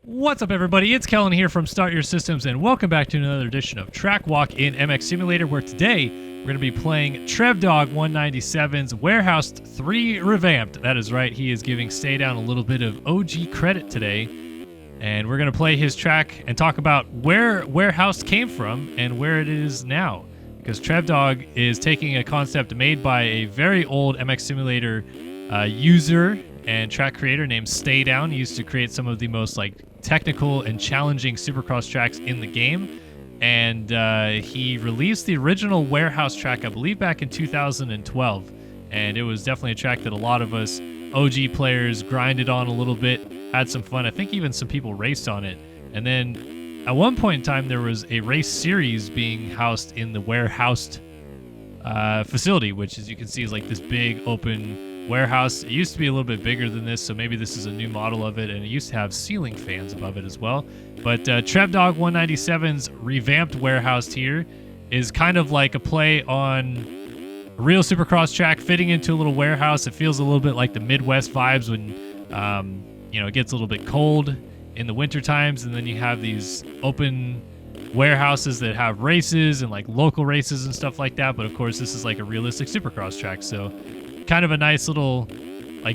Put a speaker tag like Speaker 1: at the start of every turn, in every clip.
Speaker 1: What's up, everybody? It's Kellen here from Start Your Systems, and welcome back to another edition of Track Walk in MX Simulator, where today we're going to be playing Trevdawg 197's Warehoused 3 Revamped. That is right, he is giving Staydown a little bit of OG credit today, and we're going to play his track and talk about where Warehoused came from and where it is now. Because Trevdawg is taking a concept made by a very old MX Simulator user and track creator named Staydown. He used to create some of the most technical and challenging Supercross tracks in the game, and he released the original Warehouse track, I believe, back in 2012, and it was definitely a track that a lot of us OG players grinded on a little bit, had some fun. I think even some people raced on it, and then at one point in time there was a race series being housed in the Warehoused facility, which, as you can see, is like this big open warehouse. It used to be a little bit bigger than this, so maybe this is a new model of it, and it used to have ceiling fans above it as well. But Trevdawg 197's revamped warehouse here is kind of like a play on a real Supercross track fitting into a little warehouse. It feels a little bit like the Midwest vibes when it gets a little bit cold in the winter times, and then you have these open warehouses that have races and local races and stuff like that. But of course, this is like a realistic Supercross track, so kind of a nice little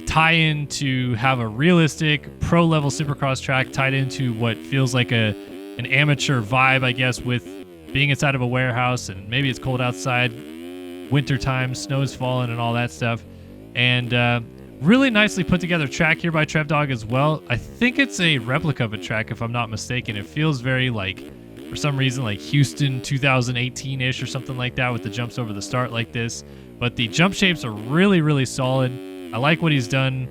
Speaker 1: tie-in to have a realistic pro-level Supercross track tied into what feels like an amateur vibe, I guess, with being inside of a warehouse, and maybe it's cold outside, winter time, snow's falling and all that stuff. And really nicely put together track here by Trevdawg as well. I think it's a replica of a track, if I'm not mistaken. It feels very for some reason, Houston 2018-ish or something like that, with the jumps over the start like this. But the jump shapes are really, really solid. I like what he's done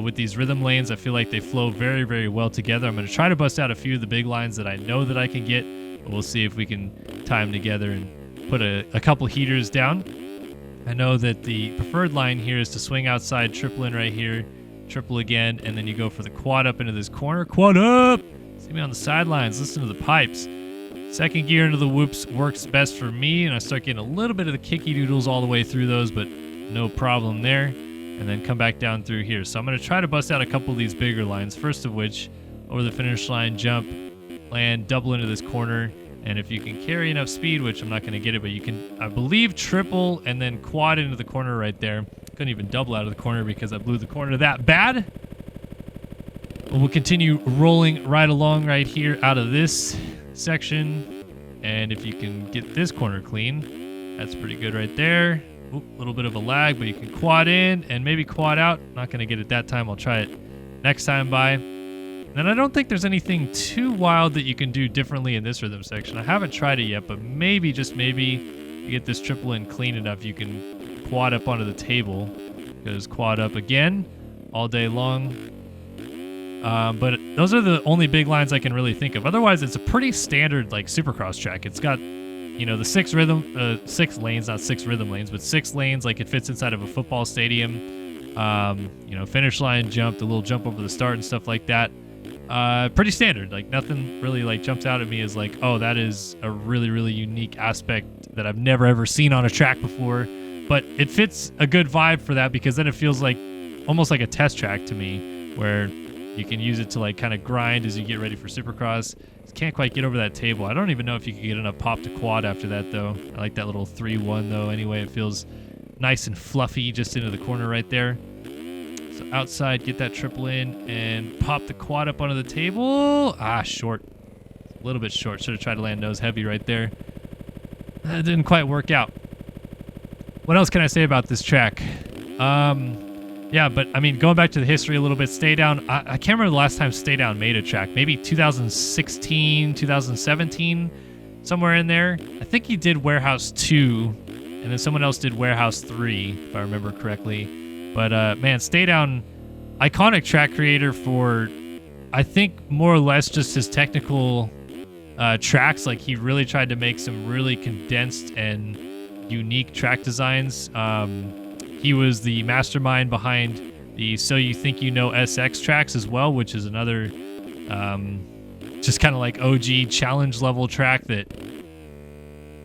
Speaker 1: with these rhythm lanes. I feel like they flow very, very well together. I'm going to try to bust out a few of the big lines that I know that I can get, but we'll see if we can tie them together and put a couple heaters down. I know that the preferred line here is to swing outside, triple in right here, triple again, and then you go for the quad up into this corner. Quad up! See me on the sidelines, listen to the pipes. Second gear into the whoops works best for me, and I start getting a little bit of the kicky doodles all the way through those, but no problem there. And then come back down through here. So I'm going to try to bust out a couple of these bigger lines, first of which, over the finish line, jump, land, double into this corner, and if you can carry enough speed, which I'm not going to get it, but you can, I believe, triple and then quad into the corner right there. Couldn't even double out of the corner because I blew the corner that bad. But we'll continue rolling right along right here out of this section, and if you can get this corner clean, that's pretty good right there. A little bit of a lag, but you can quad in and maybe quad out. Not going to get it that time. I'll try it next time by. And I don't think there's anything too wild that you can do differently in this rhythm section. I haven't tried it yet, but maybe, just maybe, you get this triple in clean enough, you can quad up onto the table. Goes quad up again all day long. But those are the only big lines I can really think of. Otherwise, it's a pretty standard Supercross track. It's got, the six lanes, not six rhythm lanes, but 6 lanes, it fits inside of a football stadium. Finish line jump, the little jump over the start and stuff like that. Pretty standard. Nothing really jumps out at me as oh, that is a really, really unique aspect that I've never ever seen on a track before. But it fits a good vibe for that, because then it feels almost like a test track to me, where you can use it to kind of grind as you get ready for Supercross. Can't quite get over that table. I don't even know if you could get enough pop to quad after that, though. I like that little 3-1, though. Anyway, it feels nice and fluffy just into the corner right there. So outside, get that triple in and pop the quad up onto the table. Short. A little bit short. Should have tried to land nose heavy right there. That didn't quite work out. What else can I say about this track? Yeah, but I mean, going back to the history a little bit, Staydown, I can't remember the last time Staydown made a track. Maybe 2016, 2017, somewhere in there. I think he did Warehouse 2, and then someone else did Warehouse 3, if I remember correctly. But man, Staydown, iconic track creator for, I think, more or less just his technical tracks. He really tried to make some really condensed and unique track designs. He was the mastermind behind the So You Think You Know SX tracks as well, which is another just kind of OG challenge level track that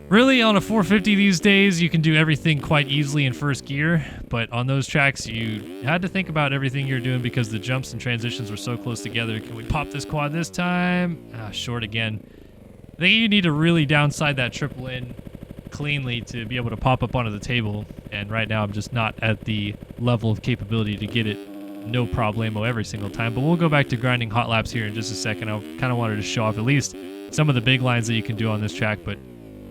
Speaker 1: Really, on a 450 these days, you can do everything quite easily in first gear, but on those tracks, you had to think about everything you're doing because the jumps and transitions were so close together. Can we pop this quad this time? Short again. I think you need to really downside that triple in cleanly to be able to pop up onto the table, and right now I'm just not at the level of capability to get it no problemo every single time, but we'll go back to grinding hot laps here in just a second. I kind of wanted to show off at least some of the big lines that you can do on this track, but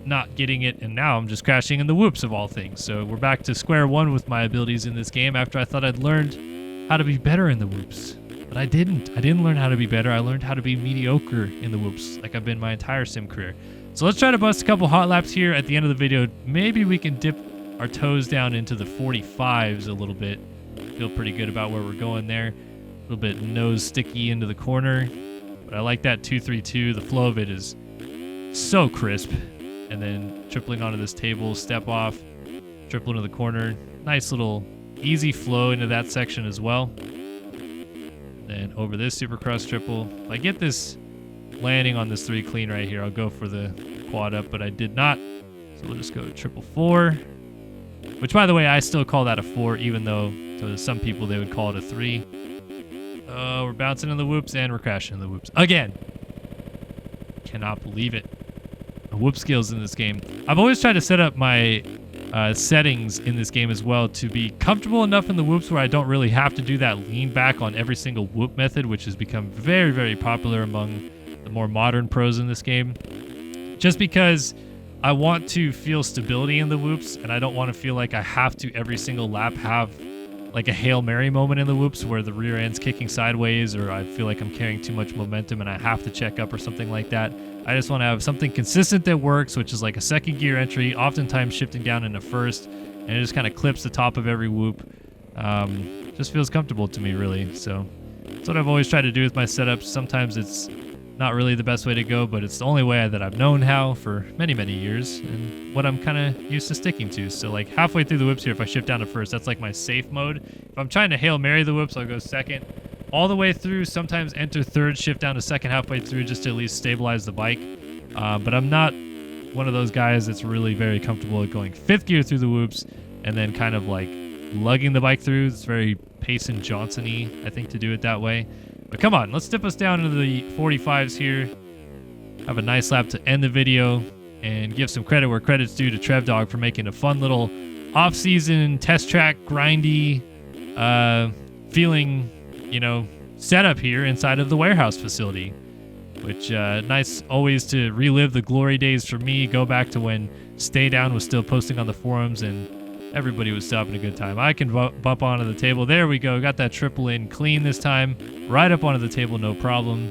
Speaker 1: not getting it, and now I'm just crashing in the whoops of all things. So we're back to square one with my abilities in this game after I thought I'd learned how to be better in the whoops. But I didn't. I didn't learn how to be better. I learned how to be mediocre in the whoops like I've been my entire sim career. So let's try to bust a couple hot laps here at the end of the video. Maybe we can dip our toes down into the 45s a little bit. Feel pretty good about where we're going there. A little bit nose sticky into the corner. But I like that 232. The flow of it is so crisp. And then tripling onto this table, step off, triple into the corner. Nice little easy flow into that section as well. Then over this Supercross triple. If I get this landing on this 3 clean right here, I'll go for the quad up, but I did not. So we'll just go triple 4. Which, by the way, I still call that a 4, even though to some people they would call it a 3. Oh, we're bouncing in the whoops and we're crashing in the whoops. Again. Cannot believe it. Whoop skills in this game. I've always tried to set up my settings in this game as well to be comfortable enough in the whoops where I don't really have to do that lean back on every single whoop method, which has become very, very popular among the more modern pros in this game. Just because I want to feel stability in the whoops, and I don't want to feel like I have to every single lap have like a Hail Mary moment in the whoops where the rear end's kicking sideways, or I feel like I'm carrying too much momentum and I have to check up or something like that. I just want to have something consistent that works, which is like a second gear entry, oftentimes shifting down into first, and it just kind of clips the top of every whoop. Just feels comfortable to me, really. So that's what I've always tried to do with my setups. Sometimes it's not really the best way to go, but it's the only way that I've known how for many, many years, and what I'm kind of used to sticking to. So like halfway through the whoops here, if I shift down to first, that's like my safe mode. If I'm trying to Hail Mary the whoops, I'll go second. All the way through, sometimes enter third, shift down to second halfway through just to at least stabilize the bike. But I'm not one of those guys that's really very comfortable at going 5th gear through the whoops and then kind of like lugging the bike through. It's very Payson Johnson-y, I think, to do it that way. But come on, let's dip us down into the 45s here. Have a nice lap to end the video and give some credit where credit's due to Trevdawg for making a fun little off-season test track, grindy feeling, you know, setup here inside of the warehouse facility, which nice always to relive the glory days for me. Go back to when Staydown was still posting on the forums and everybody was still having a good time. I can bump onto the table. There we go. Got that triple in clean this time. Right up onto the table, no problem.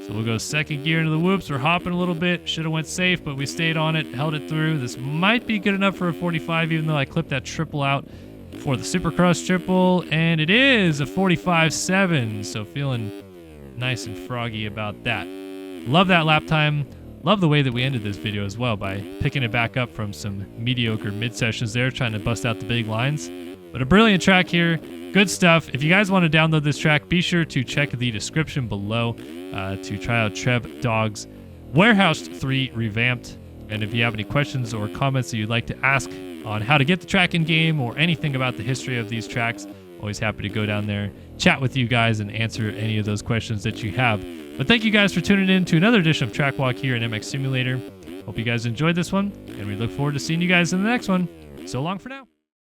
Speaker 1: So we'll go second gear into the whoops. We're hopping a little bit. Should have went safe, but we stayed on it, held it through. This might be good enough for a 45, even though I clipped that triple out for the Supercross triple, and it is a 45.7, so feeling nice and froggy about that. Love that lap time. Love the way that we ended this video as well by picking it back up from some mediocre mid-sessions there, trying to bust out the big lines. But a brilliant track here. Good stuff. If you guys want to download this track, be sure to check the description below to try out Trevdawg's Warehouse 3 Revamped. And if you have any questions or comments that you'd like to ask on how to get the track in game or anything about the history of these tracks, always happy to go down there, chat with you guys, and answer any of those questions that you have. But thank you guys for tuning in to another edition of Track Walk here in MX Simulator. Hope you guys enjoyed this one, and we look forward to seeing you guys in the next one. So long for now.